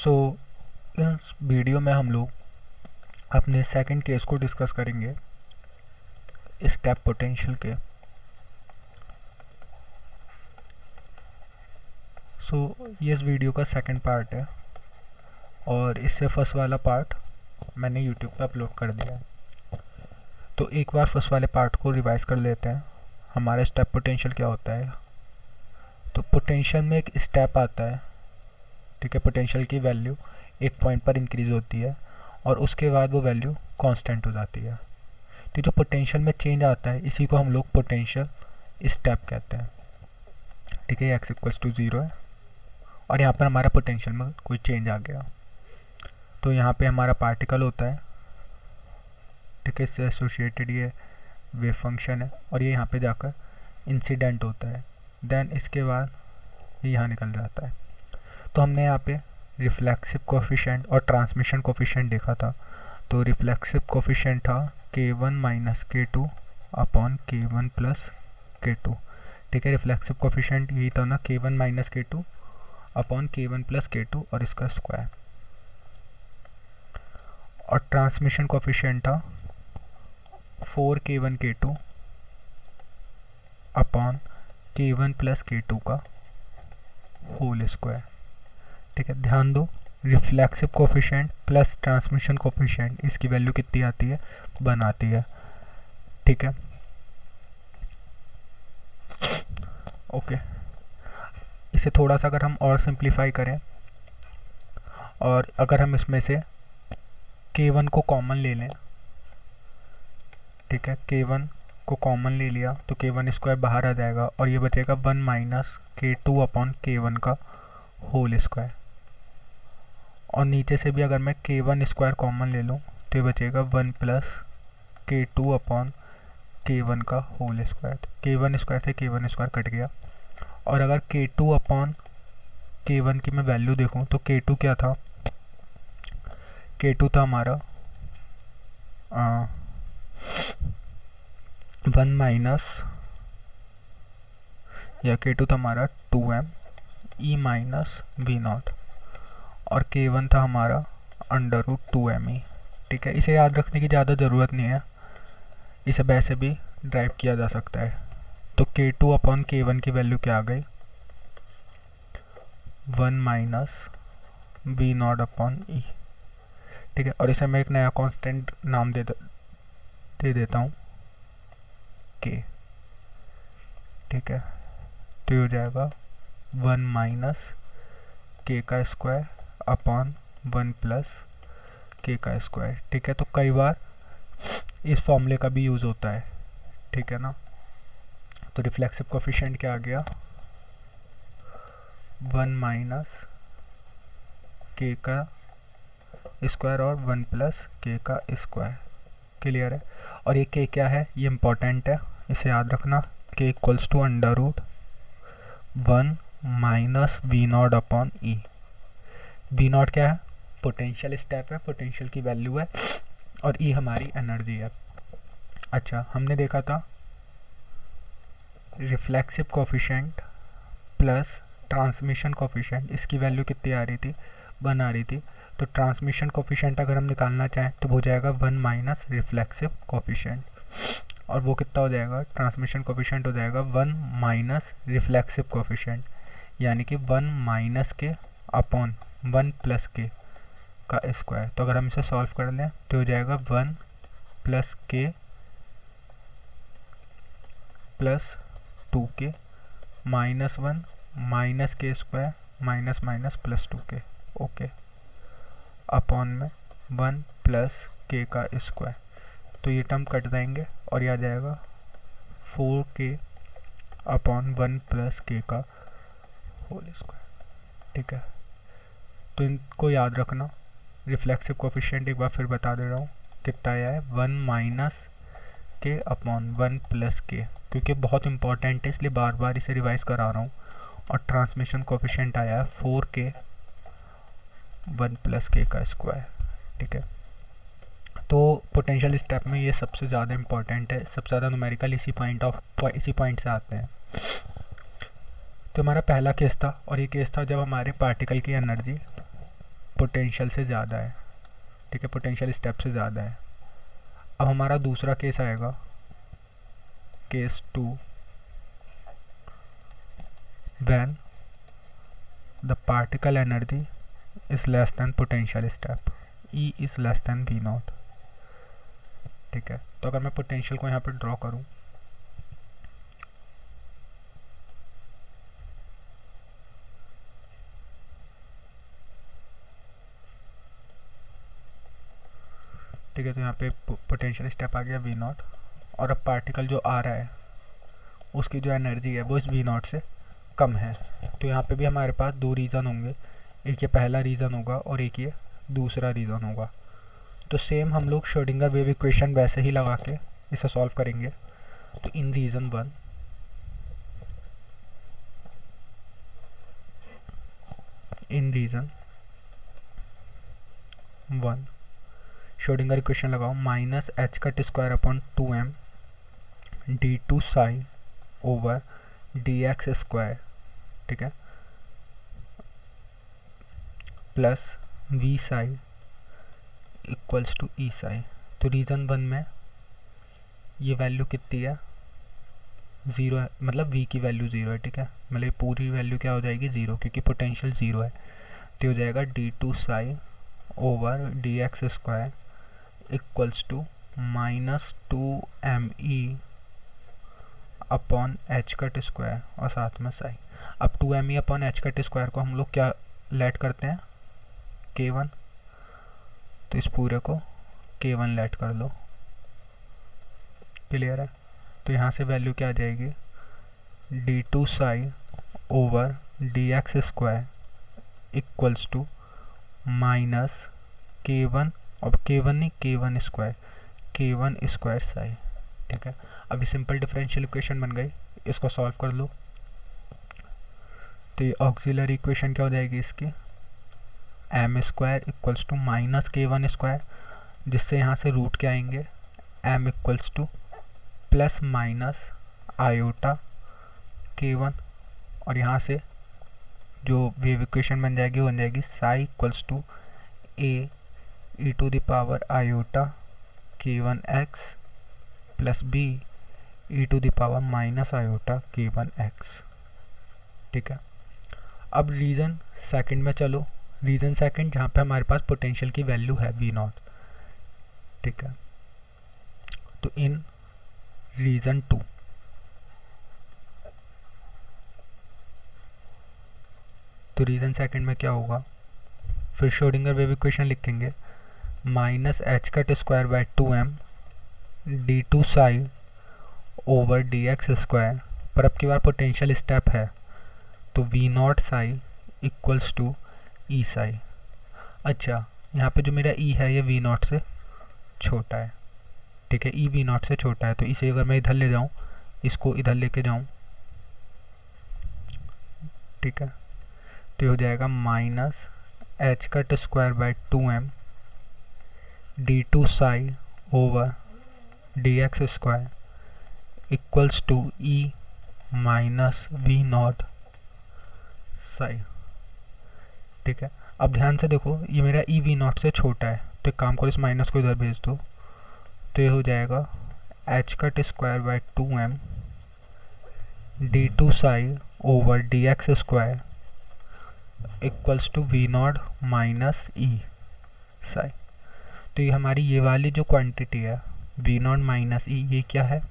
इस वीडियो में हम लोग अपने सेकंड केस को डिस्कस करेंगे स्टेप पोटेंशियल के। ये इस वीडियो का सेकंड पार्ट है और इससे फर्स्ट वाला पार्ट मैंने यूट्यूब पे अपलोड कर दिया है। तो एक बार फर्स्ट वाले पार्ट को रिवाइज कर लेते हैं। हमारा स्टेप पोटेंशियल क्या होता है? तो पोटेंशियल में एक स्टेप आता है, ठीक है। पोटेंशियल की वैल्यू एक पॉइंट पर इंक्रीज होती है और उसके बाद वो वैल्यू कांस्टेंट हो जाती है। तो जो पोटेंशियल में चेंज आता है इसी को हम लोग पोटेंशियल स्टेप कहते हैं, ठीक है। x इक्वल्स टू 0 है और यहाँ पर हमारा पोटेंशियल में कोई चेंज आ गया तो यहाँ पे हमारा पार्टिकल होता है, ठीक है। इससे एसोसिएटेड ये वेव फंक्शन है और ये यहाँ पे जाकर इंसिडेंट होता है। देन इसके बाद ये यहाँ निकल जाता है। तो हमने यहाँ पे रिफ्लेक्सिव कोफिशिएंट और ट्रांसमिशन कोफिशिएंट देखा था। तो रिफ्लेक्सिव कोफिशिएंट था k1 minus k2 upon k1 plus k2, ठीक है। रिफ्लेक्सिव कोफिशिएंट यही था ना, k1 minus k2 upon k1 plus k2 और इसका स्क्वायर। और ट्रांसमिशन कोफिशिएंट था 4k1 k2 upon k1 plus k2 का होल स्क्वायर, ठीक है। ध्यान दो, reflexive coefficient plus transmission coefficient, इसकी वैल्यू कितनी आती है? 1 आती है, ठीक है। ओके, इसे थोड़ा सा अगर हम और सिंप्लीफाई करें और अगर हम इसमें से k1 को कॉमन ले लें, ठीक है। k1 को कॉमन ले लिया तो k1 स्क्वायर बाहर आ जाएगा और ये बचेगा 1 माइनस k2 अपॉन k1 का होल स्क्वायर। और नीचे से भी अगर मैं k1 स्क्वायर कॉमन ले लूँ तो ये बचेगा 1 प्लस k2 अपॉन k1 का होल स्क्वायर। तो k1 स्क्वायर से k1 स्क्वायर कट गया। और अगर k2 अपॉन k1 की मैं वैल्यू देखूँ तो k2 क्या था? k2 था हमारा 1 माइनस, या k2 था हमारा 2m e माइनस v0 और k1 था हमारा √2me, ठीक है। इसे याद रखने की ज़्यादा ज़रूरत नहीं है, इसे वैसे भी ड्राइव किया जा सकता है। तो k2 अपॉन k1 की वैल्यू क्या आ गई? 1 माइनस v0 अपॉन e, ठीक है। और इसे मैं एक नया कांस्टेंट नाम दे देता हूँ k, ठीक है। तो ये हो जाएगा 1 माइनस k का स्क्वायर अपॉन 1 प्लस k का स्क्वायर, ठीक है। तो कई बार इस फॉर्मूले का भी यूज़ होता है, ठीक है ना। तो रिफ्लेक्सिव कोफिशिएंट क्या आ गया? 1 माइनस k का स्क्वायर और 1 प्लस k का स्क्वायर। क्लियर है? और ये k क्या है? ये इम्पोर्टेंट है, इसे याद रखना। k equals to √1 minus v0 upon e। v0 क्या है? पोटेंशियल स्टेप है, पोटेंशियल की वैल्यू है, और e हमारी एनर्जी है। अच्छा, हमने देखा था reflexive coefficient plus transmission coefficient, इसकी वैल्यू कितनी आ रही थी? 1 आ रही थी। तो ट्रांसमिशन कोफिशिएंट अगर हम निकालना चाहें तो हो जाएगा 1 माइनस रिफ्लेक्सिव कोफिशिएंट, और वो कितना हो जाएगा? ट्रांसमिशन कोफिशिएंट हो जाएगा 1 माइनस रिफ्लेक्सिव कोफिशिएंट, यानी कि 1 माइनस के अपॉन 1 प्लस के का स्क्वायर। तो अगर हम इसे सॉल्व कर लें तो हो जाएगा 1 प्लस के प्लस 2k माइनस 1 माइनस के square minus minus plus 2k, okay, upon में 1 प्लस k का स्क्वायर। तो ये टर्म कट जाएंगे और ये आ जाएगा 4k अपॉन 1 प्लस k का होल स्क्वायर, ठीक है। तो इनको याद रखना। रिफ्लेक्सिव कोफिशिएंट एक बार फिर बता दे रहा हूँ कितना आया है? 1 minus k upon 1 plus k, क्योंकि बहुत इंपॉर्टेंट है इसलिए बार बार इसे रिवाइज करा रहा हूँ। और ट्रांसमिशन कोफिशिएंट आया है 4k 1 प्लस k का स्क्वायर, ठीक है। तो पोटेंशियल स्टेप में ये सबसे ज़्यादा इंपॉर्टेंट है, सबसे ज़्यादा न्यूमेरिकल इसी पॉइंट से आते हैं। तो हमारा पहला केस था और ये केस था जब हमारे पार्टिकल की एनर्जी पोटेंशियल से ज़्यादा है, ठीक है, पोटेंशियल स्टेप से ज़्यादा है। अब हमारा दूसरा केस आएगा, case 2, when the particle energy is less than potential step, E is less than V0, ठीक है। तो अगर मैं पोटेंशियल को यहाँ पर ड्रॉ करूँ, ठीक है, तो यहाँ पे पोटेंशियल स्टेप आ गया V0, और अब पार्टिकल जो आ रहा है उसकी जो एनर्जी है वो इस V0 से कम है। तो यहाँ पे भी हमारे पास दो रीज़न होंगे, एक ये पहला रीज़न होगा और एक ये दूसरा रीज़न होगा। तो सेम हम लोग श्रोडिंगर वेव इक्वेशन वैसे ही लगा के इसे सॉल्व करेंगे। तो इन रीज़न 1 श्रोडिंगर इक्वेशन लगाओ, minus H cut square upon 2m d2 psi over dx square, ठीक है, plus v psi equals to E psi. तो रीज़न 1 में ये वैल्यू कितनी है, 0 है, मतलब v की वैल्यू 0 है, ठीक है, मतलब पूरी वैल्यू क्या हो जाएगी 0, क्योंकि पोटेंशियल 0 है। तो हो जाएगा d2 psi over dx square equals to -2me upon H cut square और साथ में साई। अब 2me upon H cut square को हम लोग क्या लेट करते हैं, k1, तो इस पूरे को k1 लेट कर लो, क्लियर है। तो यहाँ से वैल्यू क्या आ जाएगी, d2 psi over dx square equals to minus k1, अब k1 नहीं k1 square, k1 square psi, ठीक है। अभी सिंपल डिफरेंशियल इक्वेशन बन गई, इसको सॉल्व कर लो। तो ये ऑक्सिलरी इक्वेशन क्या हो जाएगी इसकी, m square equals to minus k1 square, जिससे यहाँ से रूट क्या आएंगे, m equals to plus minus iota k1, और यहाँ से जो वेव इक्वेशन बन जाएगी वो बन जाएगी psi equals to a e to the power iota k1x plus b e to the power minus iota k1x, ठीक है। अब रीज़न सेकंड में चलो, रीज़न सेकंड जहाँ पे हमारे पास पोटेंशियल की वैल्यू है V0, ठीक है। तो इन रीज़न 2, तो रीज़न सेकंड में क्या होगा, फिर श्रोडिंगर वेव इक्वेशन लिखेंगे, minus H cut square by 2m d2 psi over dx square, पर अब की बार पोटेंशियल स्टेप है, तो V0 Sai equals to E Sai. अच्छा, यहाँ पे जो मेरा ई है ये V0 से छोटा है, ठीक है, ई V0 से छोटा है। तो इसे अगर मैं इधर ले जाऊँ, इसको इधर लेके जाऊँ, ठीक है, तो हो जाएगा minus H cut square by 2m d2 psi over dx square equals to E minus V0 psi, ठीक है। अब ध्यान से देखो, ये मेरा ई V0 से छोटा है, तो एक काम करो, इस माइनस को इधर भेज दो, तो ये हो जाएगा H cut square by 2m d2 psi over dx square equals to V0 minus E psi. तो ये हमारी ये वाली जो क्वांटिटी है V0 माइनस ई, ये क्या है,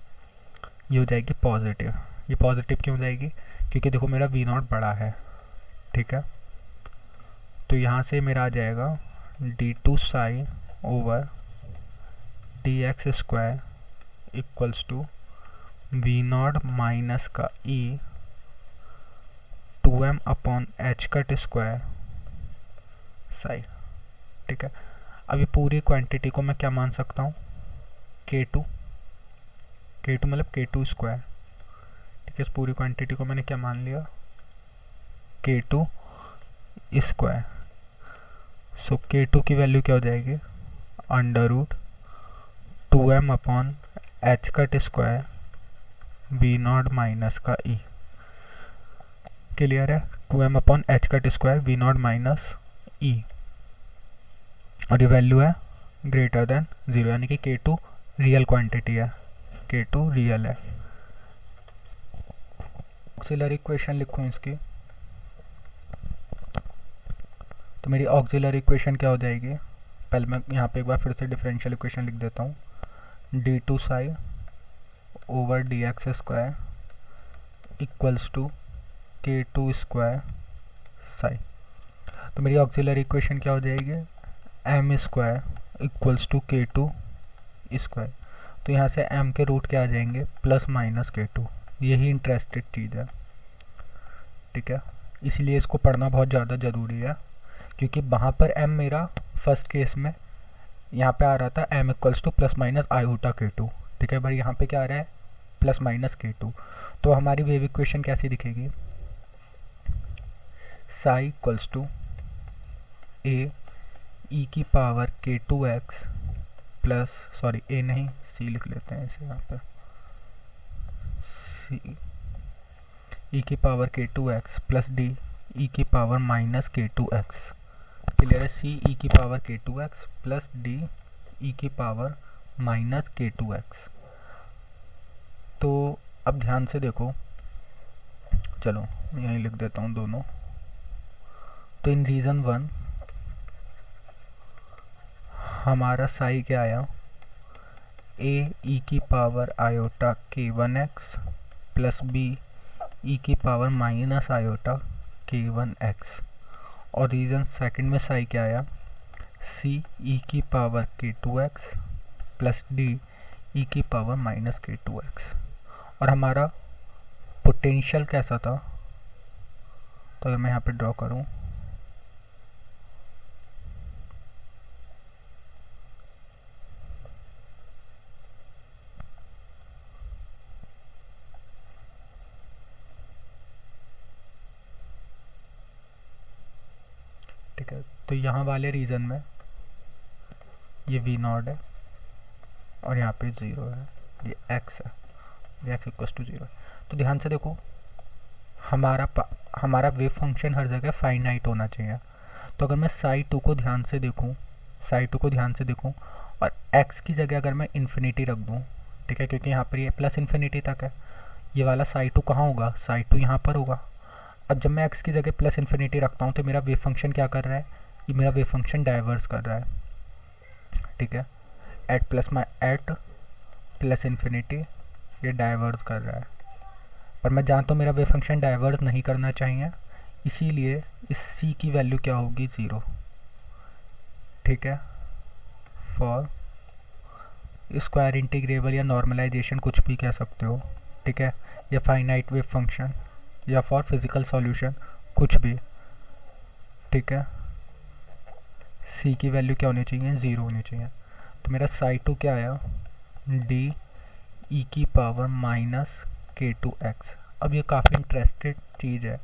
ये हो जाएगी पॉजिटिव। ये पॉजिटिव क्यों हो जाएगी, क्योंकि देखो मेरा V0 बड़ा है, ठीक है। तो यहाँ से मेरा आ जाएगा d2 psi over dx square equals to V0 minus का E 2m upon H cut square psi, ठीक है। अब ये पूरी क्वांटिटी को मैं क्या मान सकता हूँ, k2 मतलब k2 स्क्वायर, ठीक है। इस पूरी क्वांटिटी को मैंने क्या मान लिया, k2 स्क्वायर। सो k2 की वैल्यू क्या हो जाएगी, under root 2m upon H cut square V0 minus का ई, क्लियर है, 2m upon H cut square V0 minus E. और ये वैल्यू है ग्रेटर देन 0, यानी कि K2 रियल क्वांटिटी है, K2 रियल है। ऑक्सिलरी इक्वेशन लिखूँ इसकी, तो मेरी ऑक्सिलरी इक्वेशन क्या हो जाएगी, पहले मैं यहाँ पे एक बार फिर से डिफरेंशियल इक्वेशन लिख देता हूँ, d2 psi over dx square equals to K2 square psi. तो मेरी ऑक्सिलरी इक्वेशन क्या हो जाएगी, m square equals to K2 square. तो यहाँ से m के रूट क्या आ जाएंगे, प्लस माइनस K2। यही इंटरेस्टेड चीज़ है, ठीक है, इसलिए इसको पढ़ना बहुत ज़्यादा ज़रूरी है, क्योंकि वहाँ पर m मेरा फर्स्ट केस में यहाँ पे आ रहा था m equals to plus minus iota K2, ठीक है, पर यहाँ पे क्या आ रहा है, प्लस माइनस K2। तो हमारी वेव इक्वेशन कैसी दिखेगी, psi equals to a e की power K2x plus, sorry a नहीं c लिख लेते हैं इसे यहाँ पे, c e की power K2x plus d e की पावर माइनस K2x। क्लियर है, c e की power K2x plus d e की पावर माइनस K2x। तो अब ध्यान से देखो, चलो मैं यहीं लिख देता हूँ दोनों। तो इन रीज़न 1 हमारा साई क्या आया, a e की power iota K1x plus b e की पावर माइनस आयोटा K1x। और रीज़न सेकंड में साई क्या आया, c e की power K2x plus d e की पावर माइनस K2x। और हमारा पोटेंशियल कैसा था, तो अगर मैं यहाँ पे ड्रॉ करूँ, ठीक है, तो यहाँ वाले रीजन में ये V0 है और यहाँ पे 0 है, ये x है, ये x इक्वल्स टू 0 है। तो ध्यान से देखो, हमारा वेव फंक्शन हर जगह फाइनाइट होना चाहिए। तो अगर मैं साई 2 को ध्यान से देखूँ और x की जगह अगर मैं इन्फिनिटी रख दूँ, ठीक है, क्योंकि यहाँ पर ये प्लस इन्फिनिटी तक है, ये वाला साई 2 कहाँ होगा, साई 2 यहाँ पर होगा। अब जब मैं x की जगह प्लस इन्फिनिटी रखता हूँ तो मेरा वेव फंक्शन क्या कर रहा है, ये मेरा वेव फंक्शन डाइवर्स कर रहा है, ठीक है, एट प्लस इन्फिनिटी ये डाइवर्स कर रहा है। पर मैं जानता हूँ मेरा वेव फंक्शन डाइवर्स नहीं करना चाहिए, इसीलिए इस c की वैल्यू क्या होगी, 0, ठीक है, फॉर स्क्वायर इंटीग्रेबल या नॉर्मलाइजेशन कुछ भी कह सकते हो, ठीक है, या फाइनाइट वेव फंक्शन या फॉर फिजिकल सॉल्यूशन कुछ भी, ठीक है, c की वैल्यू क्या होनी चाहिए, 0 होनी चाहिए। तो मेरा साई 2 क्या आया, d e की पावर माइनस K2x। अब ये काफ़ी इंटरेस्टेड चीज़ है,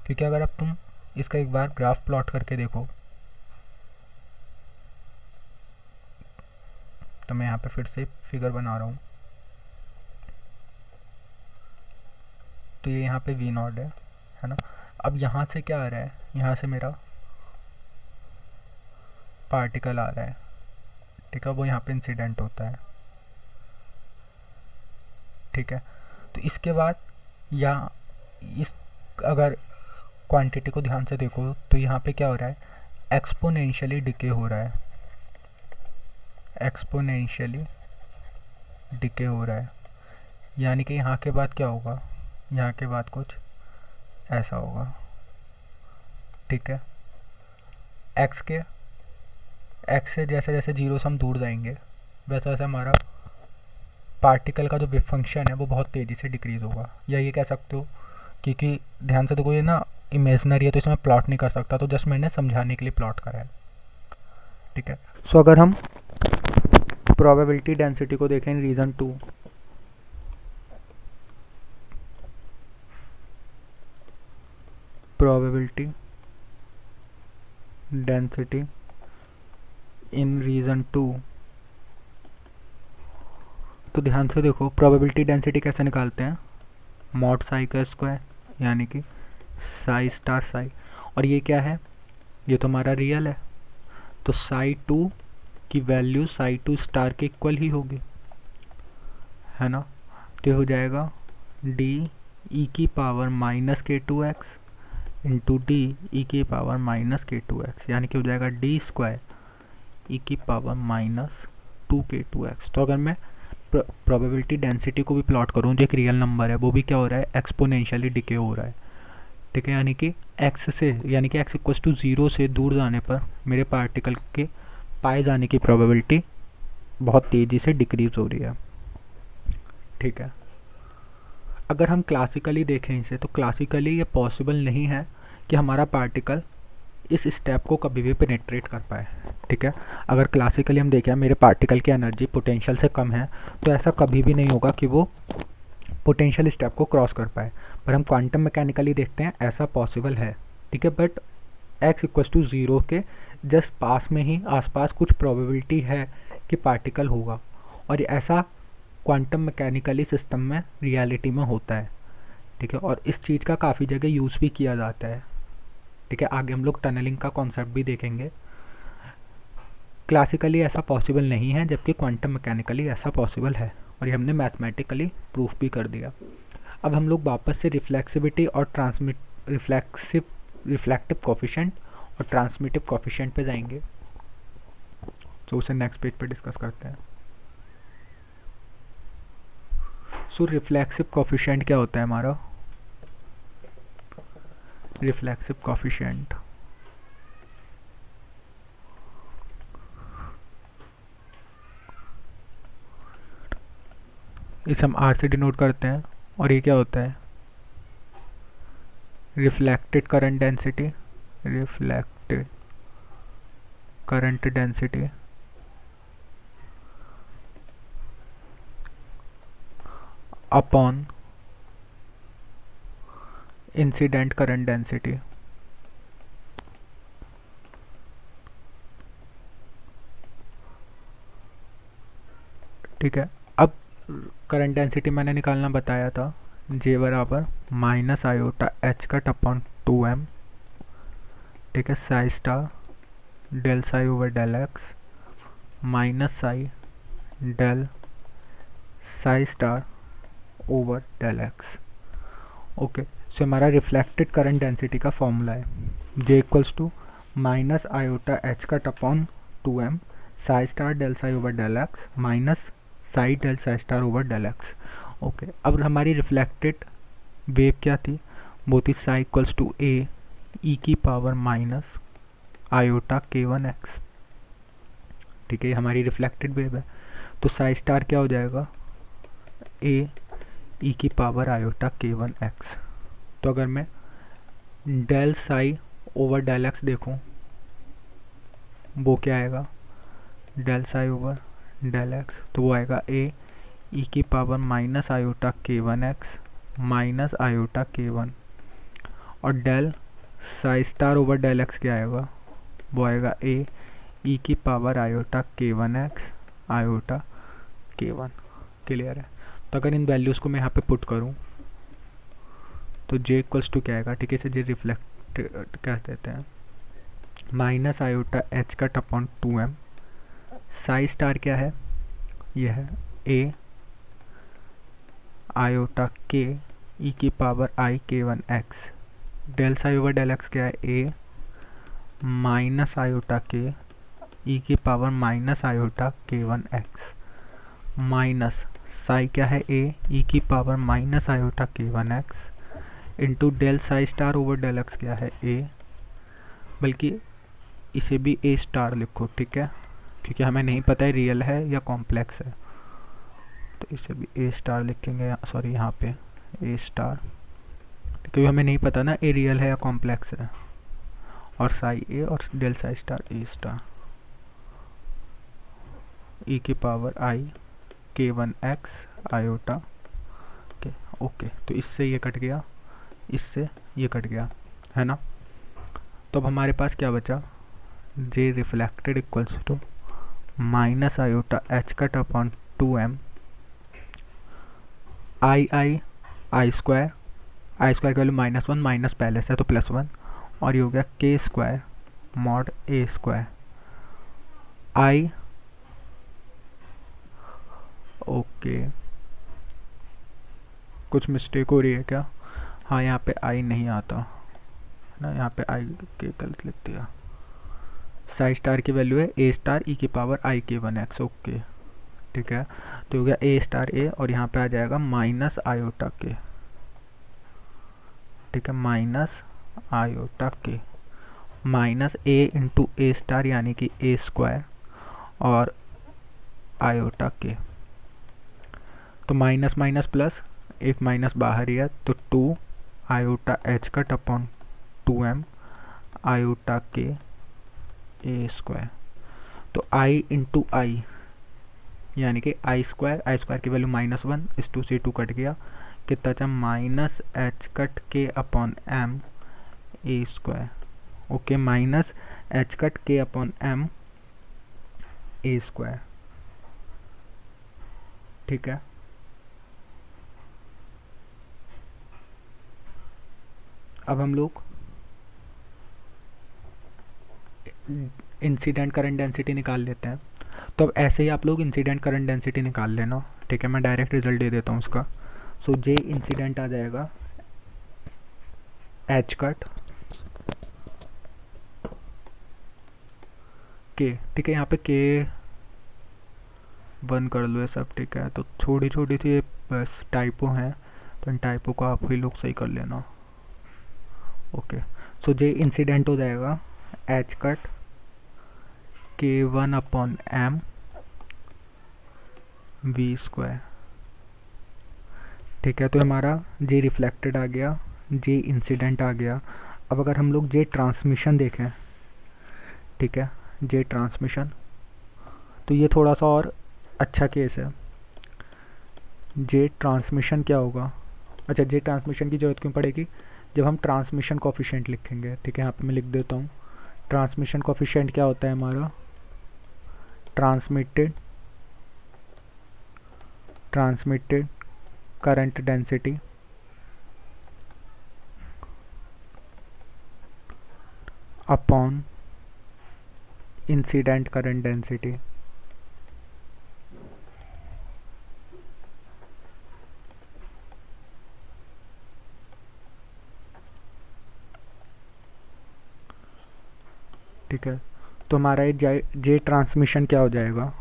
क्योंकि अगर अब तुम इसका एक बार ग्राफ प्लॉट करके देखो, तो मैं यहाँ पे फिर से फिगर बना रहा हूँ, तो ये यहाँ पे V0 है ना। अब यहाँ से क्या आ रहा है, यहाँ से मेरा पार्टिकल आ रहा है, ठीक है, वो यहाँ पे इंसिडेंट होता है, ठीक है। तो इसके बाद या इस अगर क्वांटिटी को ध्यान से देखो तो यहाँ पे क्या हो रहा है, एक्सपोनेंशियली डिके हो रहा है, एक्सपोनेंशियली डिके हो रहा है, यानी कि यहाँ के बाद क्या होगा, यहाँ के बाद कुछ ऐसा होगा, ठीक है। एक्स से जैसे जैसे 0 से हम दूर जाएंगे वैसे वैसे हमारा पार्टिकल का जो वेव फंक्शन है वो बहुत तेज़ी से डिक्रीज़ होगा, या ये कह सकते हो, क्योंकि ध्यान से देखो ये ना इमेजनरी है तो इसमें प्लॉट नहीं कर सकता, तो जस्ट मैंने समझाने के लिए प्लॉट करा है, ठीक है। सो अगर हम प्रोबेबिलिटी डेंसिटी को देखें reason 2, probability density in reason 2, तो ध्यान से देखो प्रोबेबिलिटी डेंसिटी कैसे निकालते हैं, मॉड साई का स्क्वायर यानी कि साई स्टार साई, और ये क्या है, ये तो हमारा रियल है, तो साई टू की वैल्यू साई टू स्टार के इक्वल ही होगी, है ना। तो हो जाएगा डी ई की power minus k two x into d e की power minus k two x, यानी कि हो जाएगा डी स्क्वायर ई की power minus two k two x. तो अगर मैं प्रोबेबिलिटी डेंसिटी को भी प्लॉट करूँ, जो एक रियल नंबर है वो भी क्या हो रहा है, एक्सपोनेंशियली डिके हो रहा है, ठीक है। यानी कि एक्स से, यानी कि एक्स इक्वल्स टू ज़ीरो से दूर जाने पर मेरे पार्टिकल के पाए जाने की प्रोबेबिलिटी बहुत तेज़ी से डिक्रीज हो रही है, ठीक है। अगर हम क्लासिकली देखें इसे, तो क्लासिकली ये पॉसिबल नहीं है कि हमारा पार्टिकल इस स्टेप को कभी भी पेनिट्रेट कर पाए, ठीक है। अगर क्लासिकली हम देखें मेरे पार्टिकल की एनर्जी पोटेंशियल से कम है, तो ऐसा कभी भी नहीं होगा कि वो पोटेंशियल स्टेप को क्रॉस कर पाए। पर हम क्वांटम मैकेनिकली देखते हैं ऐसा पॉसिबल है, ठीक है। But x equals to zero के जस्ट पास में ही आसपास कुछ प्रोबेबिलिटी है कि पार्टिकल होगा, और ऐसा क्वांटम मैकेनिकली सिस्टम में रियलिटी में होता है, ठीक है। और इस चीज़ का काफ़ी जगह यूज़ भी किया जाता है, ठीक है। आगे हम लोग टनलिंग का कॉन्सेप्ट भी देखेंगे। क्लासिकली ऐसा पॉसिबल नहीं है, जबकि क्वांटम मैकेनिकली ऐसा पॉसिबल है, और ये हमने मैथमेटिकली प्रूफ भी कर दिया। अब हम लोग वापस से रिफ्लेक्सिविटी और रिफ्लेक्टिव कोफिशिएंट और ट्रांसमिटिव कोफिशिएंट पे जाएंगे, तो उसे नेक्स्ट पेज पे डिस्कस करते हैं। सो रिफ्लेक्सिव कोफिशिएंट क्या होता है हमारा, रिफ्लेक्सिव कोफिशिएंट इसे हम आर से डिनोट करते हैं, और ये क्या होता है, reflected current density, reflected current density upon incident current density, ठीक है। अब करंट डेंसिटी मैंने निकालना बताया था, जे बराबर minus iota H cut upon 2m, ठीक है, psi star del psi over del x minus psi del psi star over del x. Okay, so हमारा रिफ्लेक्टेड करंट डेंसिटी का फॉर्मूला है J equals to minus iota H cut upon 2m psi star del psi over del x minus psi del psi star over del x. Okay, अब हमारी reflected wave क्या थी, वो थी Sai equals to A e की power minus iota k1 x, ठीक है। हमारी रिफ्लेक्टेड वेव है, तो साई स्टार क्या हो जाएगा, ए ई की पावर आयोटा k1 x। तो अगर मैं del psi over del x देखूं, वो क्या आएगा, del psi over del x, तो वो आएगा ए ई की power minus iota k1 x minus iota k1, और del psi star over del x क्या आएगा, वो आएगा ए ई की power iota k1 x iota k1। Clear है। तो अगर इन वैल्यूज़ को मैं यहाँ पे पुट करूँ, तो जे इक्वल्स टू क्या आएगा, ठीक है, इसे जे रिफ्लेक्ट कह देते हैं, minus iota H cut upon 2m, psi star क्या है, यह है ए आयोटा के ई की power i k1 x, del psi over del x क्या है, a minus iota k e की power minus iota k1 x minus psi क्या है, ए ई की power minus iota k1 x into del psi star over del x क्या है, ए, बल्कि इसे भी ए स्टार लिखो, ठीक है, क्योंकि हमें नहीं पता है रियल है या कॉम्प्लेक्स है, तो इसे भी ए स्टार लिखेंगे, सॉरी यहाँ पे ए स्टार, क्योंकि हमें नहीं पता ना ए रियल है या कॉम्प्लेक्स है, और साई ए और डेल साई स्टार ए स्टार ई की power i k1 x iota के। ओके, तो इससे ये कट गया, इससे ये कट गया, है ना। तो अब हमारे पास क्या बचा, J reflected equals to minus iota H cut upon 2m I square की वैल्यू -1 माइनस पहले से तो +1, और ये हो गया k square mod A square I, okay कुछ मिस्टेक हो रही है क्या? हाँ यहाँ पे आई नहीं आता ना, यहाँ पे आई के गलत लिख दिया। साई स्टार की वैल्यू है ए स्टार ई की पावर आई के 1x, ओके ठीक है। तो हो गया ए स्टार ए, और यहाँ पे आ जाएगा माइनस आयोटा के, ठीक है, माइनस आयोटा के, माइनस ए इंटू ए स्टार यानी कि ए स्क्वायर और आयोटा के। तो माइनस माइनस प्लस, एक माइनस बाहर ही है, तो 2 iota H cut upon 2m iota के ए स्क्वायर। तो आई इंटू आई यानी कि आई स्क्वायर की वैल्यू -1, इस 2 से 2 कट गया, कितना बचा minus H cut k upon m a square, okay minus H cut k upon m a square, ठीक है। अब हम लोग इंसिडेंट करंट डेंसिटी निकाल लेते हैं। तो अब ऐसे ही आप लोग इंसिडेंट करंट डेंसिटी निकाल लेना, ठीक है। मैं डायरेक्ट रिजल्ट दे देता हूँ उसका। सो जे इंसिडेंट आ जाएगा एच कट के, ठीक है, यहाँ पे के 1 कर लो ये सब, ठीक है। तो छोटी छोटी सी बस टाइपो हैं, तो इन टाइपो को आप ही लोग सही कर लेना, ओके। सो जे इंसिडेंट हो जाएगा एच कट के 1 अपॉन एम वी स्क्वायर, ठीक है। तो हमारा जे रिफ्लेक्टेड आ गया, जे इंसिडेंट आ गया। अब अगर हम लोग जे ट्रांसमिशन देखें, ठीक है, जे ट्रांसमिशन, तो ये थोड़ा सा और अच्छा केस है। जे ट्रांसमिशन क्या होगा, अच्छा जे ट्रांसमिशन की ज़रूरत क्यों पड़ेगी, जब हम ट्रांसमिशन कोफिशिएंट लिखेंगे, ठीक है। यहाँ पे मैं लिख देता हूँ, ट्रांसमिशन कोफिशिएंट क्या होता है हमारा, transmitted current density upon incident current density, ठीक है। तो हमारा ये जे ट्रांसमिशन क्या हो जाएगा,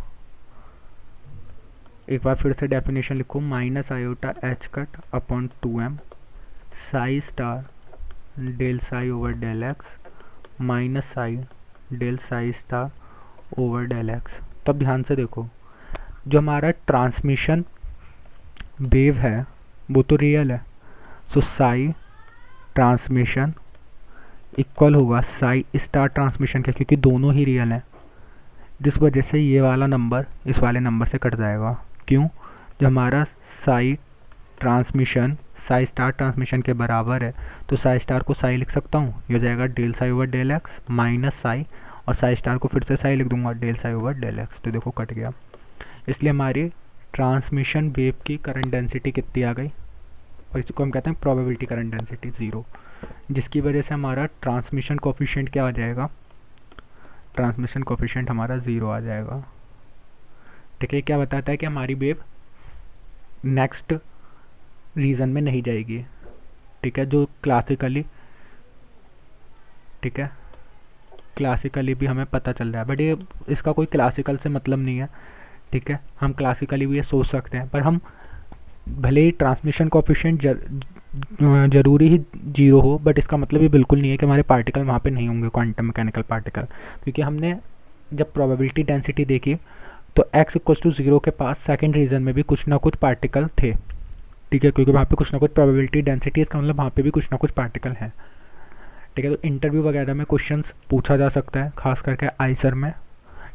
एक बार फिर से डेफिनेशन लिखो, minus iota H cut upon 2m psi star del psi over del x minus psi del psi star over del x. तब ध्यान से देखो, जो हमारा ट्रांसमिशन वेव है वो तो रियल है, सो साई ट्रांसमिशन इक्वल होगा साई स्टार ट्रांसमिशन का, क्योंकि दोनों ही रियल हैं, जिस वजह से ये वाला नंबर इस वाले नंबर से कट जाएगा। क्यों, जो हमारा Sai transmission Sai star transmission के बराबर है, तो साई स्टार को साई लिख सकता हूँ, ये हो जाएगा del psi over del x minus psi, और साई स्टार को फिर से साई लिख दूंगा, del psi over del x. तो देखो कट गया। इसलिए हमारी ट्रांसमिशन वेव की करंट डेंसिटी कितनी आ गई, और इसको हम कहते हैं प्रोबेबिलिटी करंट डेंसिटी 0, जिसकी वजह से हमारा ट्रांसमिशन कोफिशिएंट क्या आ जाएगा, ट्रांसमिशन कोफिशिएंट हमारा 0 आ जाएगा, ठीक है। क्या बताता है कि हमारी वेव नेक्स्ट रीजन में नहीं जाएगी, ठीक है, जो क्लासिकली, ठीक है, क्लासिकली भी हमें पता चल रहा है, बट ये इसका कोई क्लासिकल से मतलब नहीं है, ठीक है। हम क्लासिकली भी ये सोच सकते हैं, पर हम भले ही ट्रांसमिशन कोफिशिएंट ज़रूरी ही 0 हो, बट इसका मतलब ये बिल्कुल नहीं है कि हमारे पार्टिकल वहाँ पे नहीं होंगे, क्वांटम मैकेनिकल पार्टिकल, क्योंकि हमने जब प्रोबेबिलिटी डेंसिटी देखी तो x = 0 के पास सेकंड रीजन में भी कुछ ना कुछ पार्टिकल थे, ठीक है, क्योंकि वहाँ पे कुछ ना कुछ प्रोबेबिलिटी डेंसिटी, इसका मतलब वहाँ पे भी कुछ ना कुछ पार्टिकल हैं, ठीक है। तो इंटरव्यू वगैरह में क्वेश्चंस पूछा जा सकता है, खास करके आईसर में,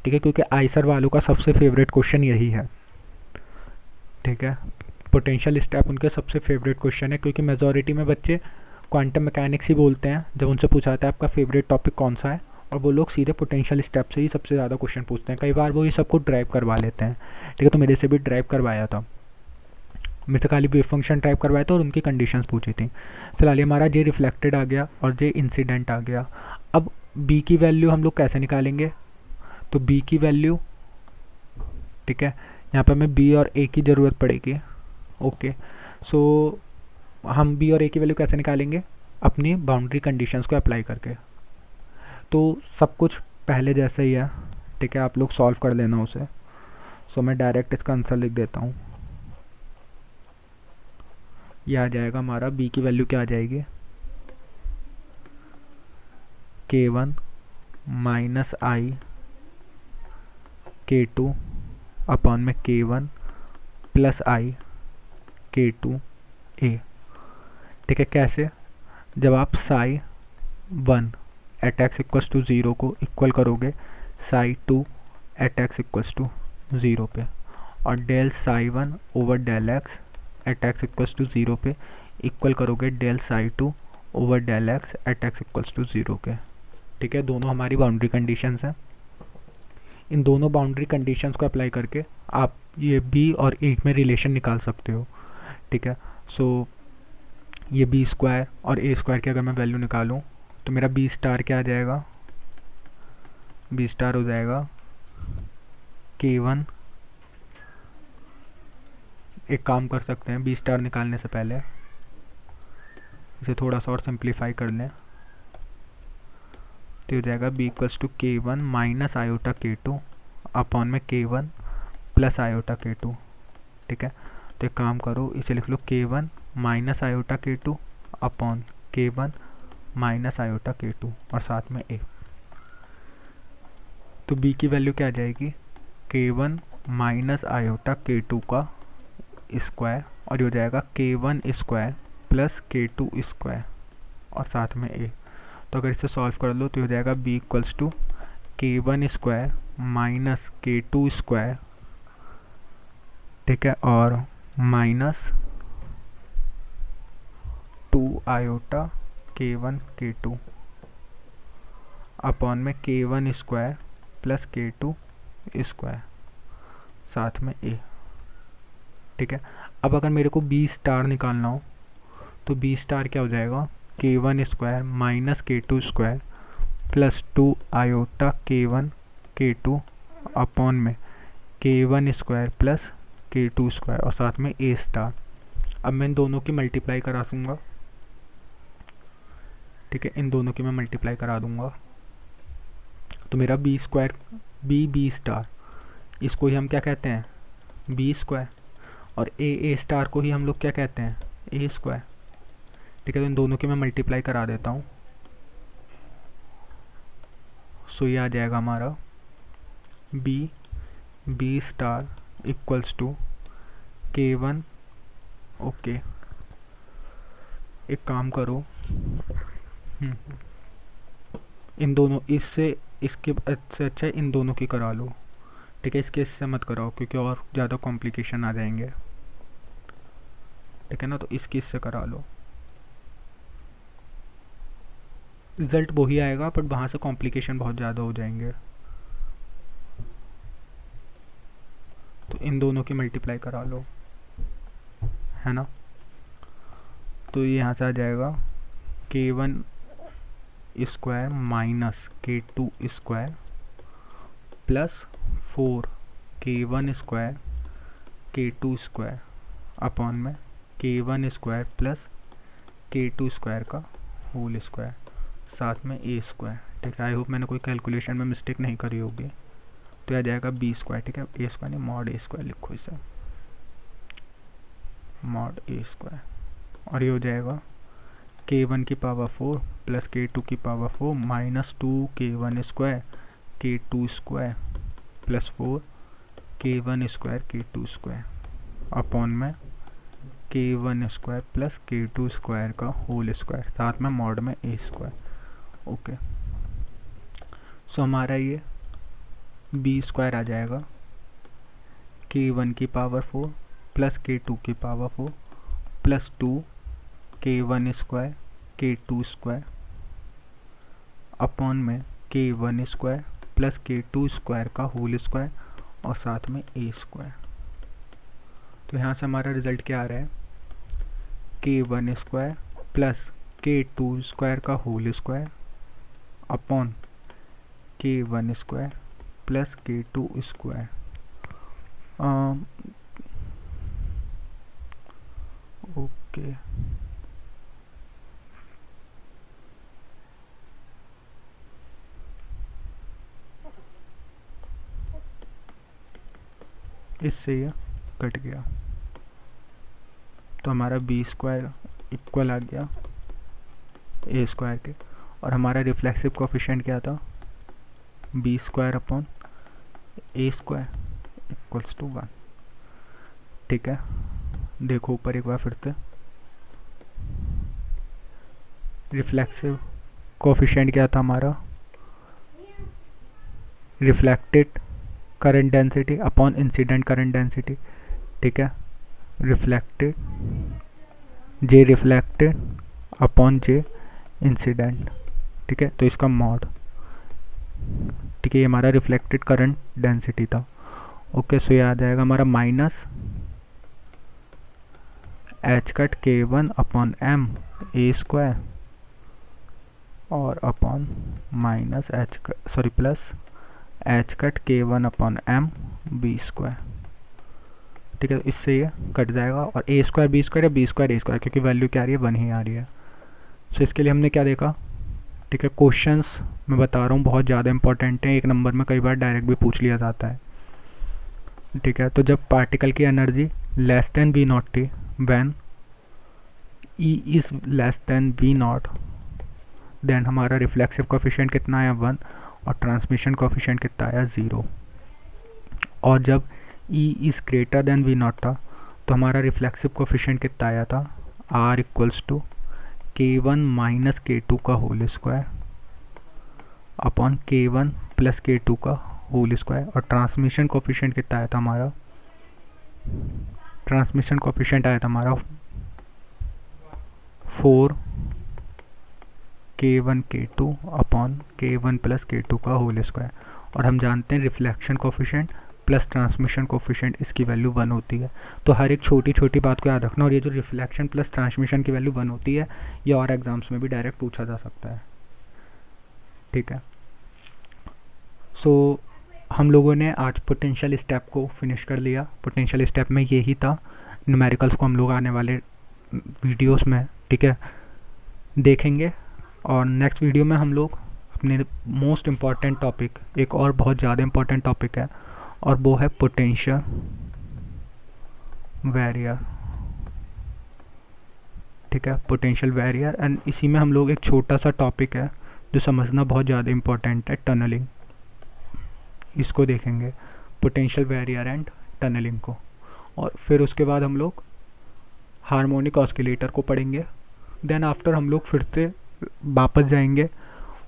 ठीक है, क्योंकि आईसर वालों का सबसे फेवरेट क्वेश्चन यही है, ठीक है। पोटेंशियल स्टेप उनके सबसे फेवरेट क्वेश्चन है, क्योंकि मेजॉरिटी में बच्चे क्वांटम मैकेनिक्स ही बोलते हैं जब उनसे पूछा जाता है आपका फेवरेट टॉपिक कौन सा है, और वो लोग सीधे पोटेंशियल स्टेप से ही सबसे ज़्यादा क्वेश्चन पूछते हैं। कई बार वो ये सबको ड्राइव करवा लेते हैं, ठीक है। तो मेरे से भी ड्राइव करवाया था, मेरे से खाली वेव फंक्शन ड्राइव करवाया था और उनकी कंडीशंस पूछी थी। फिलहाल ये हमारा जे रिफ्लेक्टेड आ गया और जे इंसिडेंट आ गया। अब बी की वैल्यू हम लोग कैसे निकालेंगे, तो b की वैल्यू, ठीक है, यहाँ पे हमें b और a की ज़रूरत पड़ेगी। ओके, सो हम b और a की वैल्यू कैसे निकालेंगे? अपनी बाउंड्री कंडीशंस को अप्लाई करके। तो सब कुछ पहले जैसे ही है, ठीक है, आप लोग सॉल्व कर लेना उसे। सो मैं डायरेक्ट इसका आंसर लिख देता हूँ। ये आ जाएगा हमारा, b की वैल्यू क्या आ जाएगी? k1 माइनस आई k2 अपॉन में k1 plus I k2 a। ठीक है, कैसे? जब आप psi 1 at x equals to 0 को इक्वल करोगे psi 2 at x equals to 0 पे, और del psi 1 over del x at x equals to 0 पे इक्वल करोगे del psi 2 over del x at x equals to 0 के। ठीक है, दोनों हमारी बाउंड्री कंडीशंस हैं। इन दोनों बाउंड्री कंडीशंस को अप्लाई करके आप ये b और a में रिलेशन निकाल सकते हो। ठीक है, सो ये b स्क्वायर और a स्क्वायर की अगर मैं वैल्यू निकालूं तो मेरा b स्टार क्या आ जाएगा? b स्टार हो जाएगा k1, एक काम कर सकते हैं, b स्टार निकालने से पहले इसे थोड़ा सा और सिंप्लीफाई कर लें, तो हो जाएगा b equals to k1 minus iota k2 upon में k1 प्लस आयोटा k2। ठीक है, तो एक काम करो, इसे लिख लो k1 minus iota k2 upon k1 minus iota k2 और साथ में a। तो b की वैल्यू क्या आ जाएगी? k1 माइनस आयोटा k2 का स्क्वायर, और ये हो जाएगा k1 square plus k2 square और साथ में a। तो अगर इसे सॉल्व कर लो तो हो जाएगा b equals to k1 square minus k2 square, ठीक है, और minus 2 iota k1 k2 upon में k1 square plus k2 square साथ में a। ठीक है, अब अगर मेरे को b स्टार निकालना हो तो b स्टार क्या हो जाएगा? k1 square minus k2 square plus 2 iota k1 k2 upon में k1 square plus k2 square और साथ में a स्टार। अब मैं इन दोनों की मल्टीप्लाई करा दूंगा। ठीक है, इन दोनों की मैं मल्टीप्लाई करा दूंगा तो मेरा b स्क्वायर b स्टार, इसको ही हम क्या कहते हैं? b स्क्वायर, और a स्टार को ही हम लोग क्या कहते हैं? a square. ठीक है, तो इन दोनों की मैं मल्टीप्लाई करा देता हूँ। सो ये आ जाएगा हमारा b star equals to k1। Okay, एक काम करो, इन दोनों इससे इसके से अच्छा इन दोनों की करा लो। ठीक है, इसके इससे मत कराओ क्योंकि और ज़्यादा कॉम्प्लिकेशन आ जाएंगे। ठीक है ना, तो इसकी इससे करा लो, रिजल्ट वही आएगा बट वहाँ से कॉम्प्लिकेशन बहुत ज़्यादा हो जाएंगे। तो इन दोनों की मल्टीप्लाई करा लो, है ना। तो ये यहाँ से आ जाएगा k1 square minus k2 square plus 4 k1 square k2 square upon में k1 square plus k2 square का होल स्क्वायर साथ में a स्क्वायर। ठीक है, आई होप मैंने कोई कैलकुलेशन में मिस्टेक नहीं करी होगी। तो आ जाएगा b स्क्वायर, ठीक है, a स्क्वायर नहीं मॉड a स्क्वायर लिखो इसे, मॉड a स्क्वायर, और ये हो जाएगा k1 की पावर 4 प्लस k2 की power 4 minus 2 k1 square k2 square plus 4 k1 square k2 square upon में k1 square plus k2 square का होल स्क्वायर साथ में मॉड में a स्क्वायर। ओके, सो हमारा ये b स्क्वायर आ जाएगा k1 की पावर 4 प्लस k2 की power 4 plus 2 k1 square k2 square upon में k1 square plus k2 square का होल स्क्वायर और साथ में a स्क्वायर। तो यहाँ से हमारा रिजल्ट क्या आ रहा है? k1 square plus k2 square का whole square upon k1 square plus k2 square. Okay, इससे ये कट गया तो हमारा बी स्क्वायर इक्वल आ गया ए स्क्वायर के, और हमारा रिफ्लेक्सिव कोफिशिएंट क्या था, b square upon a square equals to 1। ठीक है, देखो ऊपर एक बार फिर से, रिफ्लेक्सिव कोफिशिएंट क्या था हमारा, reflected current density upon incident current density. ठीक है, reflected j reflected upon j incident. ठीक है, तो इसका मॉड, ठीक है, ये हमारा रिफ्लेक्टेड करंट डेंसिटी था। ओके, सो ये आ जाएगा हमारा minus H cut k1 upon m a square और upon minus plus h cut k1 upon m b square. ठीक है, तो इससे ये कट जाएगा, और ए स्क्वायर बी स्क्वायर या बी स्क्वायर ए स्क्वायर, क्योंकि वैल्यू क्या आ रही है, 1 ही आ रही है। सो इसके लिए हमने क्या देखा, ठीक है, क्वेश्चंस मैं बता रहा हूँ बहुत ज़्यादा इंपॉर्टेंट हैं, एक नंबर में कई बार डायरेक्ट भी पूछ लिया जाता है। ठीक है, तो जब पार्टिकल की energy less than V naught थी, when E is less than V naught, then हमारा रिफ्लेक्सिव कोफिशिएंट कितना आया 1 और ट्रांसमिशन कोफिशिएंट कितना आया 0। और जब E is greater than V naught था तो हमारा रिफ्लेक्सिव कोफिशिएंट कितना आया था, r equals to k1 minus k2 का whole square upon k1 plus k2 का होल स्क्वायर। और ट्रांसमिशन कोफिशिएंट कितना आया था हमारा, ट्रांसमिशन कोफिशिएंट आया था हमारा 4 k1 k2 upon k1 plus k2 का होल स्क्वायर। और हम जानते हैं reflection coefficient plus transmission coefficient, इसकी वैल्यू 1 होती है। तो हर एक छोटी छोटी बात को याद रखना, और ये जो रिफ्लेक्शन प्लस ट्रांसमिशन की वैल्यू 1 होती है, ये और एग्जाम्स में भी डायरेक्ट पूछा जा सकता है। ठीक है, सो हम लोगों ने आज पोटेंशियल स्टेप को फिनिश कर लिया। पोटेंशियल स्टेप में यही था, न्यूमेरिकल्स को हम लोग आने वाले वीडियोस में, ठीक है, देखेंगे। और नेक्स्ट वीडियो में हम लोग अपने मोस्ट इम्पॉर्टेंट टॉपिक, एक और बहुत ज़्यादा इम्पॉर्टेंट टॉपिक है, और वो है पोटेंशियल बैरियर। ठीक है, पोटेंशियल बैरियर, एंड इसी में हम लोग एक छोटा सा टॉपिक है जो समझना बहुत ज़्यादा इम्पॉर्टेंट है, टनलिंग। इसको देखेंगे, पोटेंशियल बैरियर एंड टनलिंग को। और फिर उसके बाद हम लोग हार्मोनिक ऑस्किलेटर को पढ़ेंगे। देन आफ्टर हम लोग फिर से वापस जाएंगे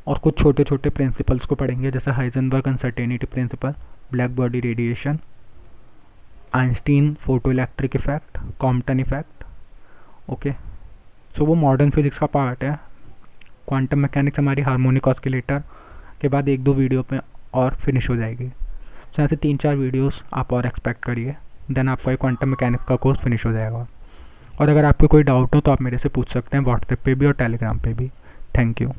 और कुछ छोटे छोटे प्रिंसिपल्स को पढ़ेंगे, जैसे Heisenberg uncertainty principle, black body radiation, Einstein photo electric effect, Compton effect. Okay, so वो मॉडर्न फिजिक्स का पार्ट है। क्वांटम मैकेनिक्स हमारी हार्मोनिक ऑस्किलेटर के बाद 1-2 वीडियो पे और फिनिश हो जाएगी। सो यहाँ से 3-4 वीडियोस आप और एक्सपेक्ट करिए, देन आपका ये क्वांटम मैकेनिक्स का कोर्स फिनिश हो जाएगा। और अगर आपको कोई डाउट हो तो आप मेरे से पूछ सकते हैं व्हाट्सएप पे भी और टेलीग्राम पे भी। Thank you.